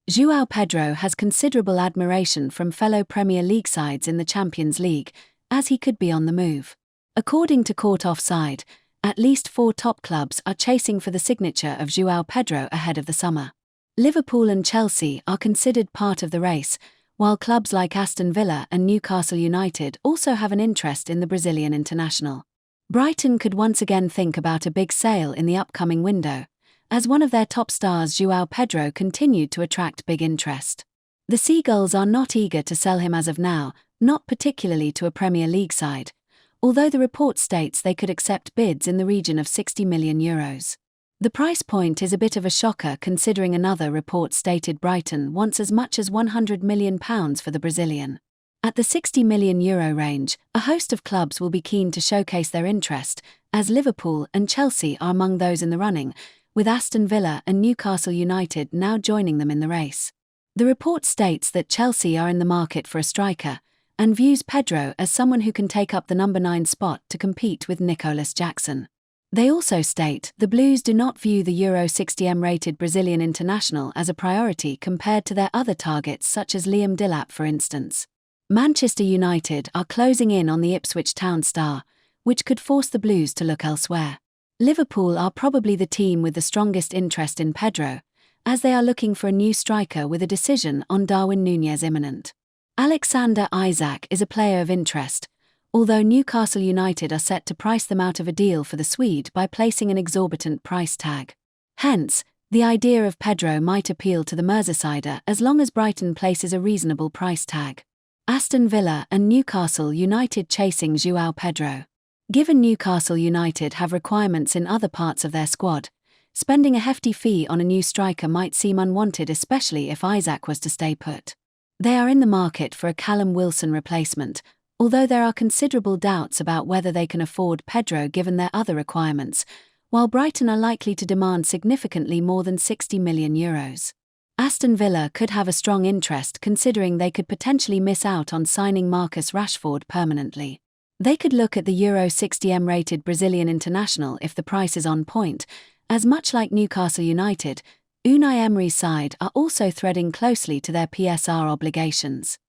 Joao Pedro has considerable admiration from fellow Premier League sides in the Champions League, as he could be on the move. According to Court Offside, at least 4 top clubs are chasing for the signature of Joao Pedro ahead of the summer. Liverpool and Chelsea are considered part of the race, while clubs like Aston Villa and Newcastle United also have an interest in the Brazilian international. Brighton could once again think about a big sale in the upcoming window, as one of their top stars, Joao Pedro, continued to attract big interest. The Seagulls are not eager to sell him as of now, not particularly to a Premier League side, although the report states they could accept bids in the region of €60 million. The price point is a bit of a shocker considering another report stated Brighton wants as much as £100 million for the Brazilian. At the €60 million range, a host of clubs will be keen to showcase their interest, as Liverpool and Chelsea are among those in the running, with Aston Villa and Newcastle United now joining them in the race. The report states that Chelsea are in the market for a striker, and views Pedro as someone who can take up the number 9 spot to compete with Nicolas Jackson. They also state the Blues do not view the Euro 60M rated Brazilian international as a priority compared to their other targets such as Liam Delap, for instance. Manchester United are closing in on the Ipswich Town star, which could force the Blues to look elsewhere. Liverpool are probably the team with the strongest interest in Pedro, as they are looking for a new striker with a decision on Darwin Núñez imminent. Alexander Isak is a player of interest, although Newcastle United are set to price them out of a deal for the Swede by placing an exorbitant price tag. Hence, the idea of Pedro might appeal to the Merseysider as long as Brighton places a reasonable price tag. Aston Villa and Newcastle United chasing Joao Pedro. Given Newcastle United have requirements in other parts of their squad, spending a hefty fee on a new striker might seem unwanted, especially if Isak was to stay put. They are in the market for a Callum Wilson replacement, although there are considerable doubts about whether they can afford Pedro given their other requirements, while Brighton are likely to demand significantly more than €60 million. Aston Villa could have a strong interest considering they could potentially miss out on signing Marcus Rashford permanently. They could look at the Euro 60M rated Brazilian international if the price is on point, as much like Newcastle United, Unai Emery's side are also threading closely to their PSR obligations.